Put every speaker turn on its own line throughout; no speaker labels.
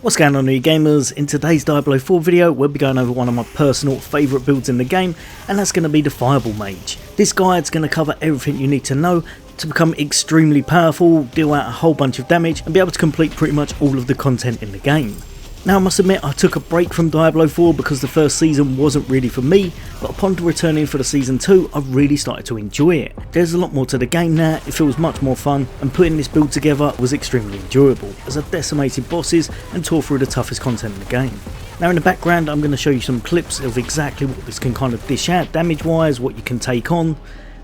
What's going on, you gamers? In today's Diablo 4 video, we'll be going over one of my personal favourite builds in the game, and that's going to be the Fireball Mage. This guide's going to cover everything you need to know to become extremely powerful, deal out a whole bunch of damage, and be able to complete pretty much all of the content in the game. Now, I must admit, I took a break from Diablo 4 because the first season wasn't really for me, but upon returning for the season 2, I've really started to enjoy it. There's a lot more to the game now, it feels much more fun, and putting this build together was extremely enjoyable, as I decimated bosses and tore through the toughest content in the game. Now, in the background, I'm going to show you some clips of exactly what this can kind of dish out damage wise, what you can take on,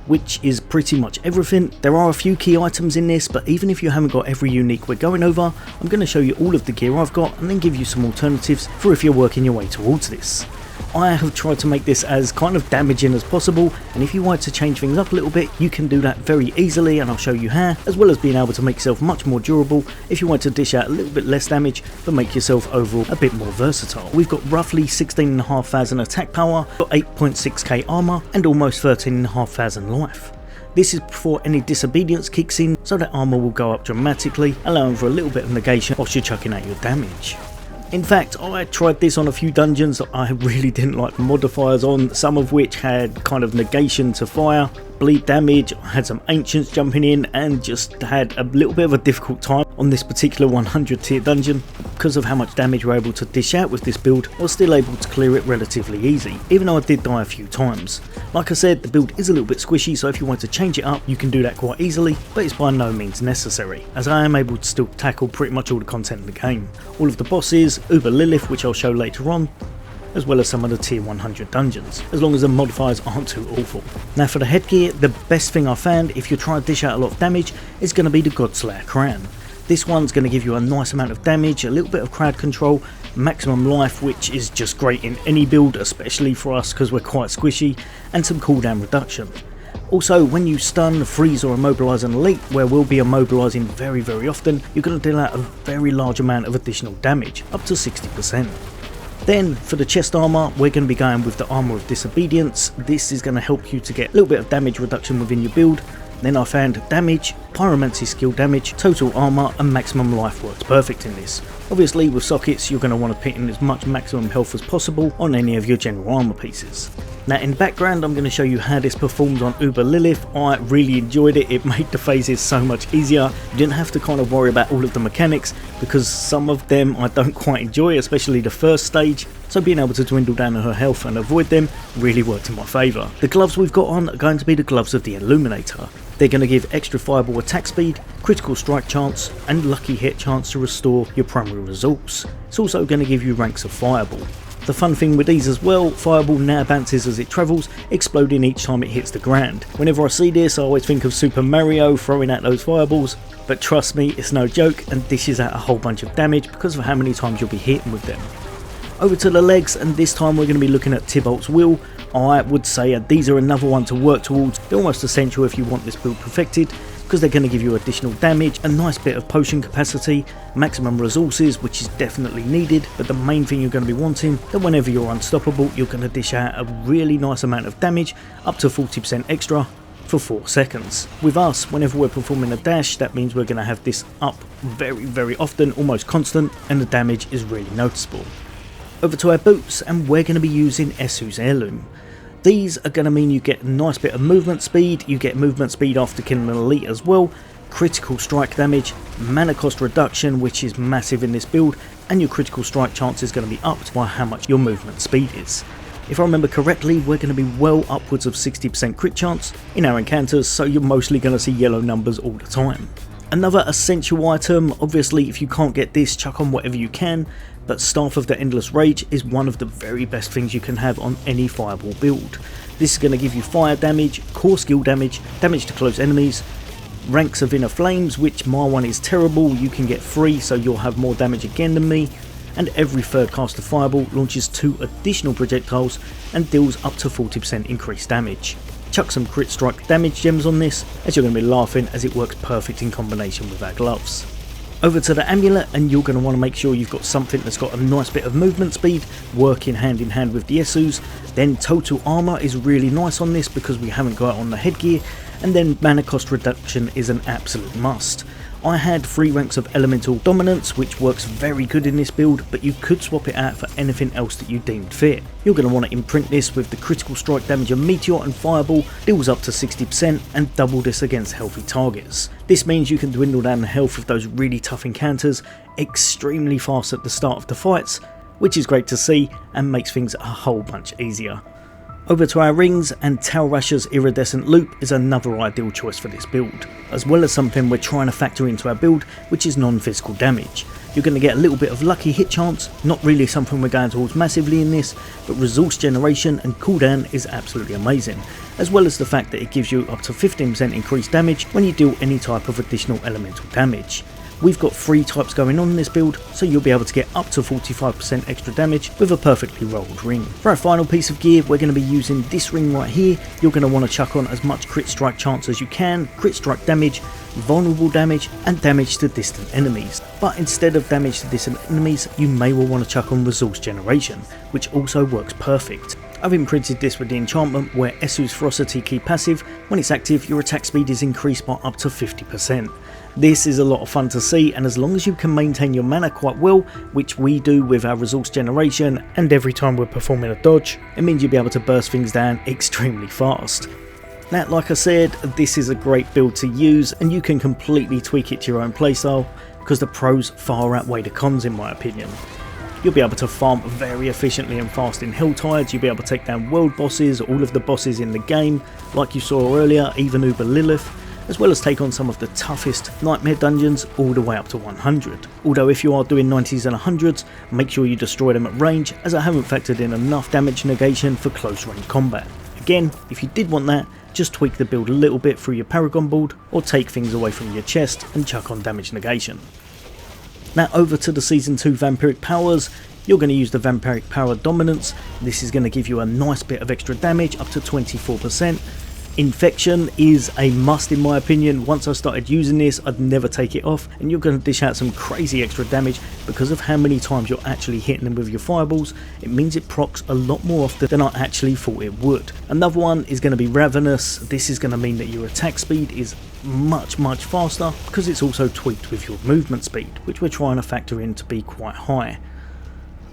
which is pretty much everything. There are a few key items in this, but even if you haven't got every unique we're going over, I'm going to show you all of the gear I've got and then give you some alternatives for if you're working your way towards this. I have tried to make this as kind of damaging as possible, and if you want to change things up a little bit, you can do that very easily, and I'll show you how, as well as being able to make yourself much more durable if you want to dish out a little bit less damage but make yourself overall a bit more versatile. We've got roughly 16,500 attack power, got 8.6k armor and almost 13,500 life. This is before any disobedience kicks in, so that armor will go up dramatically, allowing for a little bit of negation whilst you're chucking out your damage. In fact, I tried this on a few dungeons that I really didn't like the modifiers on, some of which had kind of negation to fire, bleed damage, I had some ancients jumping in, and just had a little bit of a difficult time on this particular 100 tier dungeon. Because of how much damage we're able to dish out with this build, I was still able to clear it relatively easy, even though I did die a few times. Like I said, the build is a little bit squishy, so if you want to change it up, you can do that quite easily, but it's by no means necessary, as I am able to still tackle pretty much all the content in the game. All of the bosses, Uber Lilith, which I'll show later on, as well as some of the tier 100 dungeons, as long as the modifiers aren't too awful. Now, for the headgear, the best thing I found if you're trying to dish out a lot of damage is going to be the Godslayer crown. This one's going to give you a nice amount of damage, a little bit of crowd control, maximum life, which is just great in any build, especially for us because we're quite squishy, and some cooldown reduction. Also, when you stun, freeze or immobilise an elite, where we'll be immobilising very often, you're going to deal out a very large amount of additional damage, up to 60%. Then, for the chest armour, we're going to be going with the Armour of Disobedience. This is going to help you to get a little bit of damage reduction within your build. Then I found damage, pyromancy skill damage, total armour and maximum life works perfect in this. Obviously with sockets you're going to want to put in as much maximum health as possible on any of your general armour pieces. Now, in the background I'm going to show you how this performed on Uber Lilith. I really enjoyed it, it made the phases so much easier. You didn't have to kind of worry about all of the mechanics because some of them I don't quite enjoy, especially the first stage. So being able to dwindle down her health and avoid them really worked in my favour. The gloves we've got on are going to be the gloves of the Illuminator. They're going to give extra fireball attack speed, critical strike chance and lucky hit chance to restore your primary resource. It's also going to give you ranks of fireball. The fun thing with these as well, fireball now bounces as it travels, exploding each time it hits the ground. Whenever I see this I always think of Super Mario throwing out those fireballs, but trust me, it's no joke and dishes out a whole bunch of damage because of how many times you'll be hitting with them. Over to the legs, and this time we're going to be looking at Tybalt's Will. I would say these are another one to work towards. They're almost essential if you want this build perfected, because they're going to give you additional damage, a nice bit of potion capacity, maximum resources, which is definitely needed, but the main thing you're going to be wanting, that whenever you're unstoppable, you're going to dish out a really nice amount of damage, up to 40% extra, for 4 seconds. With us, whenever we're performing a dash, that means we're going to have this up very often, almost constant, and the damage is really noticeable. Over to our boots, and we're going to be using Esu's Heirloom. These are going to mean you get a nice bit of movement speed, you get movement speed after killing an elite as well, critical strike damage, mana cost reduction, which is massive in this build, and your critical strike chance is going to be upped by how much your movement speed is. If I remember correctly, we're going to be well upwards of 60% crit chance in our encounters, so you're mostly going to see yellow numbers all the time. Another essential item, obviously if you can't get this, chuck on whatever you can, but Staff of the Endless Rage is one of the very best things you can have on any fireball build. This is going to give you fire damage, core skill damage, damage to close enemies, ranks of inner flames, which my one is terrible, you can get 3 so you'll have more damage again than me, and every third cast of fireball launches 2 additional projectiles and deals up to 40% increased damage. Chuck some crit strike damage gems on this, as you're going to be laughing as it works perfect in combination with our gloves. Over to the amulet, and you're going to want to make sure you've got something that's got a nice bit of movement speed, working hand in hand with the Esus. Then total armor is really nice on this because we haven't got it on the headgear, and then mana cost reduction is an absolute must. I had 3 ranks of elemental dominance, which works very good in this build, but you could swap it out for anything else that you deemed fit. You're going to want to imprint this with the critical strike damage of Meteor and Fireball deals up to 60% and double this against healthy targets. This means you can dwindle down the health of those really tough encounters extremely fast at the start of the fights, which is great to see and makes things a whole bunch easier. Over to our rings, and Talrasher's Iridescent Loop is another ideal choice for this build, as well as something we're trying to factor into our build, which is non-physical damage. You're going to get a little bit of lucky hit chance, not really something we're going towards massively in this, but resource generation and cooldown is absolutely amazing, as well as the fact that it gives you up to 15% increased damage when you deal any type of additional elemental damage. We've got 3 types going on in this build, so you'll be able to get up to 45% extra damage with a perfectly rolled ring. For our final piece of gear, we're going to be using this ring right here. You're going to want to chuck on as much crit strike chance as you can, crit strike damage, vulnerable damage, and damage to distant enemies. But instead of damage to distant enemies, you may well want to chuck on resource generation, which also works perfect. I've imprinted this with the enchantment where Esu's Ferocity key passive, when it's active your attack speed is increased by up to 50%. This is a lot of fun to see, and as long as you can maintain your mana quite well, which we do with our resource generation and every time we're performing a dodge, it means you'll be able to burst things down extremely fast. Now, like I said, this is a great build to use and you can completely tweak it to your own playstyle because the pros far outweigh the cons in my opinion. You'll be able to farm very efficiently and fast in Helltides, you'll be able to take down world bosses, all of the bosses in the game, like you saw earlier, even Uber Lilith, as well as take on some of the toughest nightmare dungeons all the way up to 100. Although if you are doing 90s and 100s, make sure you destroy them at range, as I haven't factored in enough damage negation for close range combat. Again, if you did want that, just tweak the build a little bit through your Paragon Board, or take things away from your chest and chuck on damage negation. Now over to the Season 2 Vampiric powers. You're going to use the Vampiric Power Dominance. This is going to give you a nice bit of extra damage, up to 24%. Infection is a must in my opinion. Once I started using this, I'd never take it off, and you're going to dish out some crazy extra damage because of how many times you're actually hitting them with your fireballs. It means it procs a lot more often than I actually thought it would. Another one is going to be Ravenous. This is going to mean that your attack speed is much faster because it's also tweaked with your movement speed, which we're trying to factor in to be quite high.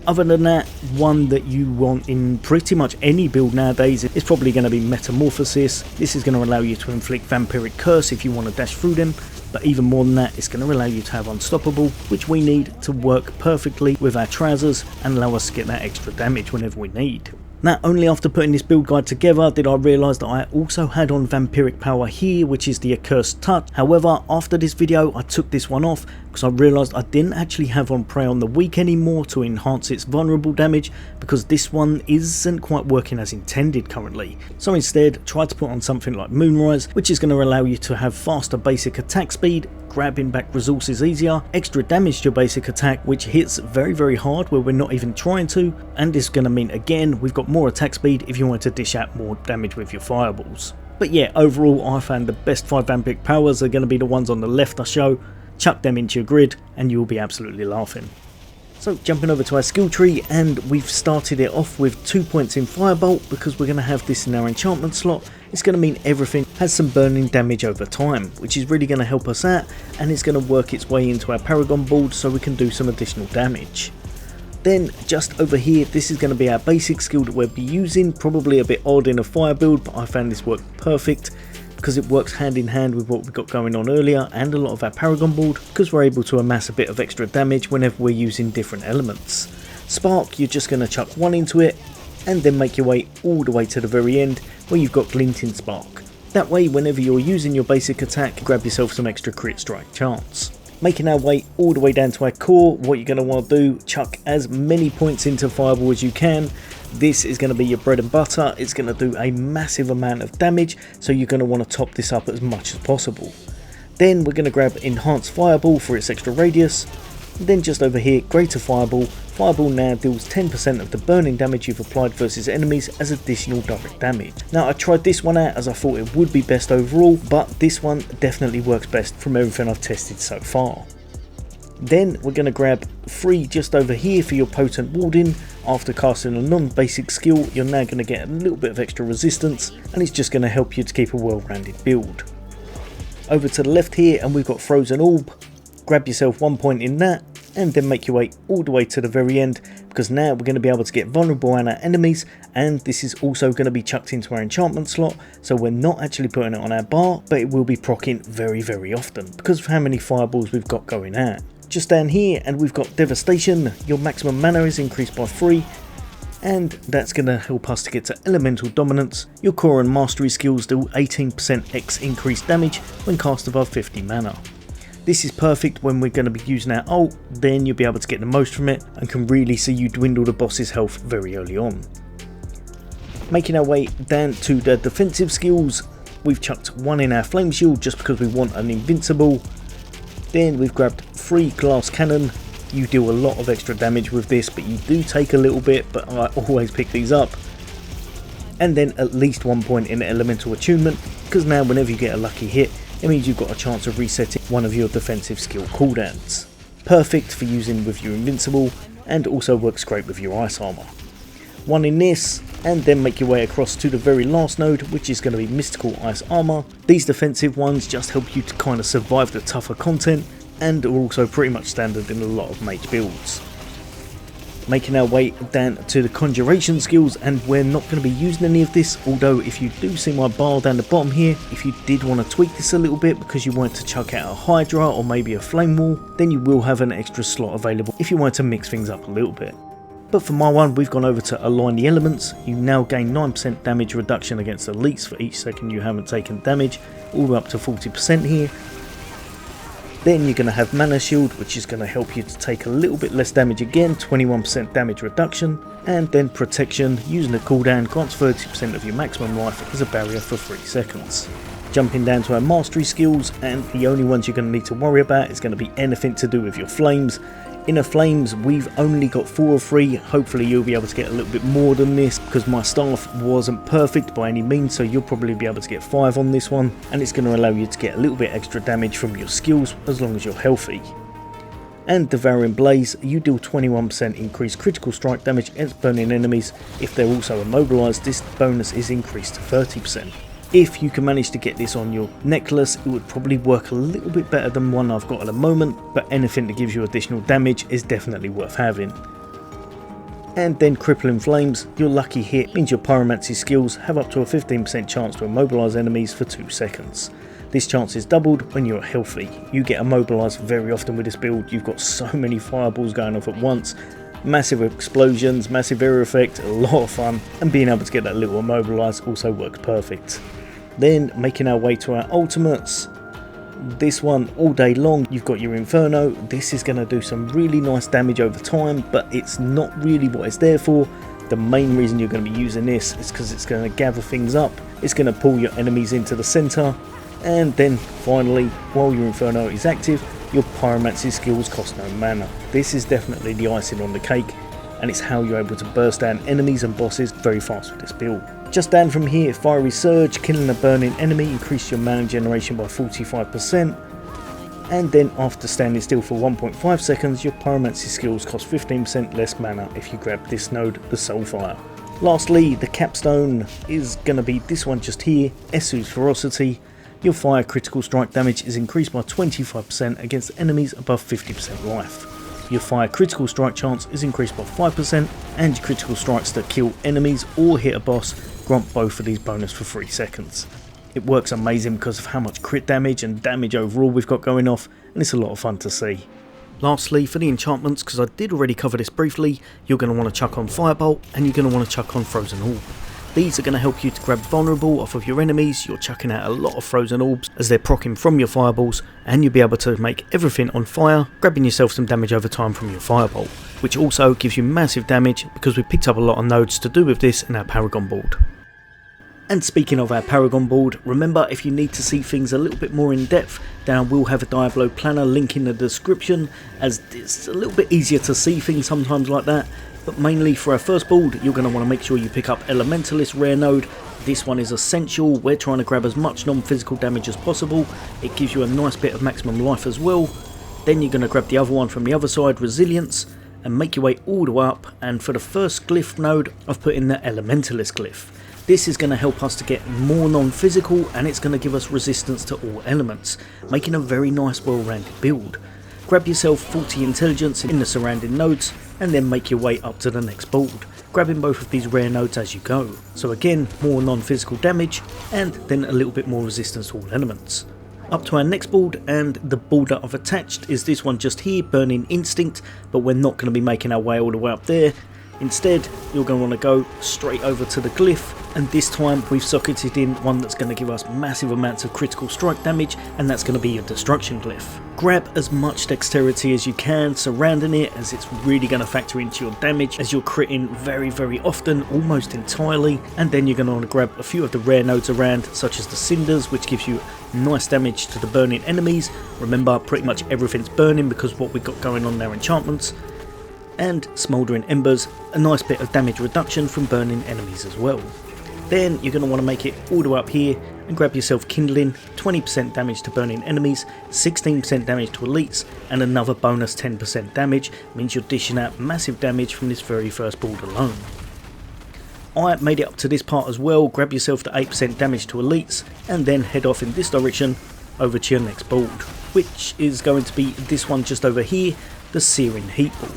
Other than that, one that you want in pretty much any build nowadays is probably going to be Metamorphosis. This is going to allow you to inflict Vampiric Curse if you want to dash through them, but even more than that, it's going to allow you to have Unstoppable, which we need to work perfectly with our trousers and allow us to get that extra damage whenever we need. Now, only after putting this build guide together did I realise that I also had on Vampiric Power here, which is the Accursed Touch. However, after this video I took this one off because I realised I didn't actually have on Prey on the Weak anymore to enhance its vulnerable damage, because this one isn't quite working as intended currently. So instead, try to put on something like Moonrise, which is going to allow you to have faster basic attack speed, grabbing back resources easier, extra damage to your basic attack, which hits very hard where we're not even trying to, and it's going to mean again we've got more attack speed if you want to dish out more damage with your fireballs. But yeah, overall I found the best 5 Vampiric powers are going to be the ones on the left I show. Chuck them into your grid and you'll be absolutely laughing. So jumping over to our skill tree, and we've started it off with 2 points in Firebolt because we're going to have this in our enchantment slot. It's going to mean everything has some burning damage over time, which is really going to help us out, and it's going to work its way into our Paragon Board so we can do some additional damage. Then just over here, this is going to be our basic skill that we'll be using, probably a bit odd in a fire build, but I found this worked perfect because it works hand in hand with what we got going on earlier and a lot of our Paragon Board, because we're able to amass a bit of extra damage whenever we're using different elements. Spark, you're just going to chuck 1 into it and then make your way all the way to the very end where you've got Glinting Spark. That way whenever you're using your basic attack, grab yourself some extra crit strike chance. Making our way all the way down to our core, what you're going to want to do, chuck as many points into Fireball as you can. This is going to be your bread and butter. It's going to do a massive amount of damage, so you're going to want to top this up as much as possible. Then we're going to grab Enhanced Fireball for its extra radius. Then just over here, Greater Fireball. Fireball now deals 10% of the burning damage you've applied versus enemies as additional direct damage. Now I tried this one out as I thought it would be best overall, but this one definitely works best from everything I've tested so far. Then we're going to grab 3 just over here for your Potent Warding. After casting a non-basic skill, you're now going to get a little bit of extra resistance, and it's just going to help you to keep a well-rounded build. Over to the left here and we've got Frozen Orb. Grab yourself 1 point in that and then make your way all the way to the very end, because now we're going to be able to get vulnerable on our enemies, and this is also going to be chucked into our enchantment slot, so we're not actually putting it on our bar, but it will be proccing very often because of how many fireballs we've got going out. Just down here and we've got Devastation. Your maximum mana is increased by 3, and that's going to help us to get to Elemental Dominance. Your core and mastery skills do 18% X increased damage when cast above 50 mana. This is perfect when we're going to be using our ult, then you'll be able to get the most from it and can really see you dwindle the boss's health very early on. Making our way down to the defensive skills, we've chucked 1 in our flame shield just because we want an invincible. Then we've grabbed 3 glass cannon. You deal a lot of extra damage with this, but you do take a little bit, but I always pick these up. And then at least 1 point in elemental attunement, because now whenever you get a lucky hit, it means you've got a chance of resetting one of your defensive skill cooldowns. Perfect for using with your invincible, and also works great with your ice armor. 1 in this, and then make your way across to the very last node, which is going to be mystical ice armor. These defensive ones just help you to kind of survive the tougher content, and are also pretty much standard in a lot of mage builds. Making our way down to the conjuration skills, and we're not going to be using any of this, although if you do see my bar down the bottom here, if you did want to tweak this a little bit because you wanted to chuck out a Hydra or maybe a Flame Wall, then you will have an extra slot available if you wanted to mix things up a little bit. But for my one, we've gone over to Align the Elements. You now gain 9% damage reduction against elites for each second you haven't taken damage, all the way up to 40% here. Then you're going to have Mana Shield, which is going to help you to take a little bit less damage again, 21% damage reduction. And then Protection, using a cooldown, grants 30% of your maximum life as a barrier for 3 seconds. Jumping down to our mastery skills, and the only ones you're going to need to worry about is going to be anything to do with your flames. Inner Flames, we've only got 4 of 3, hopefully you'll be able to get a little bit more than this, because my staff wasn't perfect by any means, so you'll probably be able to get 5 on this one, and it's going to allow you to get a little bit extra damage from your skills as long as you're healthy. And Devouring Blaze, you deal 21% increased critical strike damage against burning enemies. If they're also immobilized, this bonus is increased to 30%. If you can manage to get this on your necklace, it would probably work a little bit better than one I've got at the moment, but anything that gives you additional damage is definitely worth having. And then Crippling Flames, your lucky hit means your pyromancy skills have up to a 15% chance to immobilize enemies for 2 seconds. This chance is doubled when you're healthy. You get immobilized very often with this build, you've got so many fireballs going off at once, massive explosions, massive area effect, a lot of fun, and being able to get that little immobilize also works perfect. Then making our way to our ultimates. This one all day long, you've got your Inferno. This is going to do some really nice damage over time, but it's not really what it's there for. The main reason you're going to be using this is because it's going to gather things up, it's going to pull your enemies into the center, and then finally, while your Inferno is active, your pyromancy skills cost no mana. This is definitely the icing on the cake, and it's how you're able to burst down enemies and bosses very fast with this build. Just down from here, Fiery Surge, killing a burning enemy, increase your mana generation by 45%. And then after standing still for 1.5 seconds, your pyromancy skills cost 15% less mana if you grab this node, the Soulfire. Lastly, the capstone is going to be this one just here, Esu's Ferocity. Your fire critical strike damage is increased by 25% against enemies above 50% life. Your fire critical strike chance is increased by 5%, and your critical strikes that kill enemies or hit a boss grant both of these bonus for 3 seconds. It works amazing because of how much crit damage and damage overall we've got going off, and it's a lot of fun to see. Lastly, for the enchantments, because I did already cover this briefly, you're going to want to chuck on Firebolt and you're going to want to chuck on Frozen Orb. These are going to help you to grab vulnerable off of your enemies. You're chucking out a lot of frozen orbs as they're proccing from your fireballs, and you'll be able to make everything on fire, grabbing yourself some damage over time from your firebolt, which also gives you massive damage because we picked up a lot of nodes to do with this in our Paragon Board. And speaking of our Paragon Board, remember if you need to see things a little bit more in depth, then I will have a Diablo planner link in the description, as it's a little bit easier to see things sometimes like that. But mainly for our first build, you're going to want to make sure you pick up Elementalist rare node. This one is essential. We're trying to grab as much non-physical damage as possible. It gives you a nice bit of maximum life as well. Then you're going to grab the other one from the other side, Resilience, and make your way all the way up. And for the first glyph node, I've put in the Elementalist glyph. This is going to help us to get more non-physical, and it's going to give us resistance to all elements, making a very nice well-rounded build. Grab yourself 40 intelligence in the surrounding nodes and then make your way up to the next board, grabbing both of these rare nodes as you go. So again, more non-physical damage and then a little bit more resistance to all elements. Up to our next board, and the board that I've attached is this one just here, Burning Instinct, but we're not going to be making our way all the way up there. Instead, you're going to want to go straight over to the glyph, and this time we've socketed in one that's going to give us massive amounts of critical strike damage, and that's going to be your destruction glyph. Grab as much dexterity as you can surrounding it, as it's really going to factor into your damage as you're critting very often, almost entirely. And then you're going to want to grab a few of the rare nodes around, such as the cinders, which gives you nice damage to the burning enemies. Remember, pretty much everything's burning because what we've got going on there, enchantments. And smouldering embers, a nice bit of damage reduction from burning enemies as well. Then you're going to want to make it all the way up here and grab yourself kindling, 20% damage to burning enemies, 16% damage to elites, and another bonus 10% damage. Means you're dishing out massive damage from this very first board alone. I made it up to this part as well. Grab yourself the 8% damage to elites and then head off in this direction over to your next board, which is going to be this one just over here, the Searing Heat board.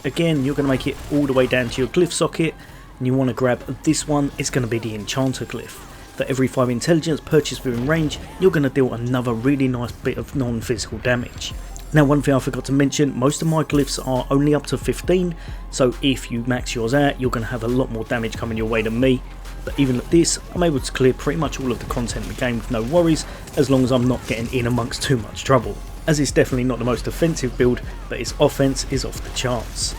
Again, you're going to make it all the way down to your glyph socket, and you want to grab this one. It's going to be the Enchanter glyph. For every 5 intelligence purchased within range, you're going to deal another really nice bit of non-physical damage. Now, one thing I forgot to mention, most of my glyphs are only up to 15, so if you max yours out, you're going to have a lot more damage coming your way than me. But even at this, I'm able to clear pretty much all of the content in the game with no worries, as long as I'm not getting in amongst too much trouble. As it's definitely not the most offensive build, but its offense is off the charts.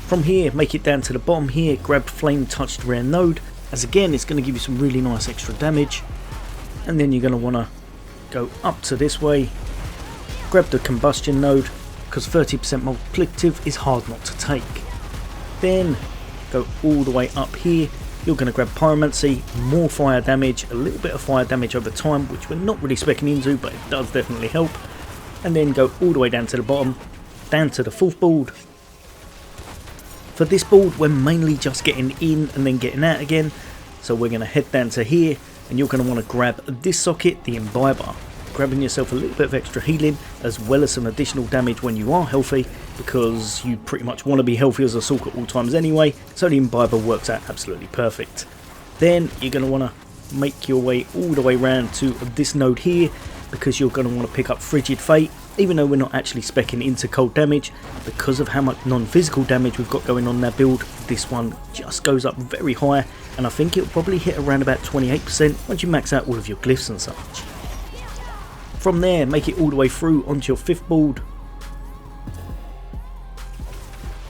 From here, make it down to the bottom here, grab Flame Touched Rare Node, as again it's going to give you some really nice extra damage. And then you're going to want to go up to this way, grab the Combustion Node, because 30% multiplicative is hard not to take. Then go all the way up here, you're going to grab Pyromancy, more fire damage, a little bit of fire damage over time, which we're not really speccing into, but it does definitely help. And then go all the way down to the bottom, down to the 4th board. For this board, we're mainly just getting in and then getting out again, so we're going to head down to here, and you're going to want to grab this socket, the Imbiber, grabbing yourself a little bit of extra healing, as well as some additional damage when you are healthy, because you pretty much want to be healthy as a sorc at all times anyway, so the Imbiber works out absolutely perfect. Then you're going to want to make your way all the way around to this node here, because you're going to want to pick up Frigid Fate, even though we're not actually speccing into cold damage. Because of how much non-physical damage we've got going on in our build, this one just goes up very high, and I think it'll probably hit around about 28% once you max out all of your glyphs and such. From there, make it all the way through onto your 5th board.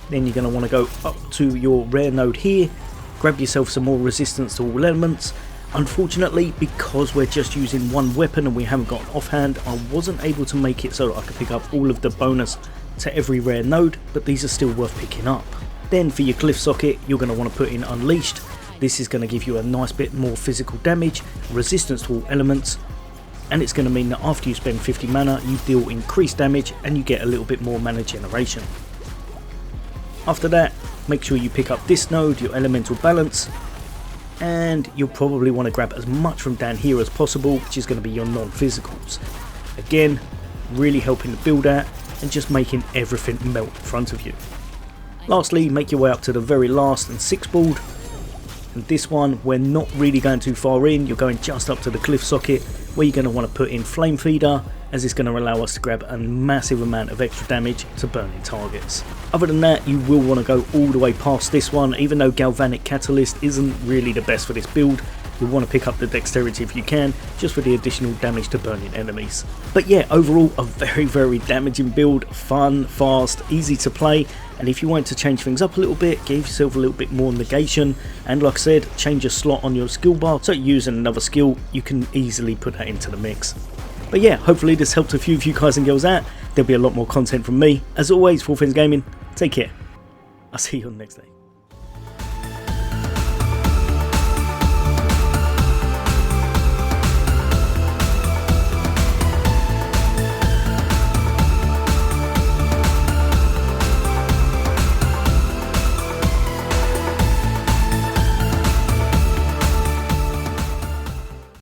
Then you're going to want to go up to your rare node here, grab yourself some more resistance to all elements. Unfortunately, because we're just using one weapon and we haven't got an offhand, I wasn't able to make it so that I could pick up all of the bonus to every rare node, but these are still worth picking up. Then for your glyph socket, you're going to want to put in Unleashed. This is going to give you a nice bit more physical damage, resistance to all elements, and it's going to mean that after you spend 50 mana, you deal increased damage and you get a little bit more mana generation. After that, make sure you pick up this node, your Elemental Balance, and you'll probably want to grab as much from down here as possible, which is going to be your non-physicals. Again, really helping the build out and just making everything melt in front of you. Lastly, make your way up to the very last and 6th board, and this one we're not really going too far in. You're going just up to the glyph socket, where you're going to want to put in Flame Feeder, as it's going to allow us to grab a massive amount of extra damage to burning targets. Other than that, you will want to go all the way past this one. Even though Galvanic Catalyst isn't really the best for this build, you'll want to pick up the dexterity if you can, just for the additional damage to burning enemies. But yeah, overall a very damaging build, fun, fast, easy to play, and if you want to change things up a little bit, give yourself a little bit more negation, and like I said, change a slot on your skill bar, so using another skill, you can easily put that into the mix. But yeah, hopefully this helped a few of you guys and girls out. There'll be a lot more content from me. As always, for all things gaming, take care. I'll see you on the next day.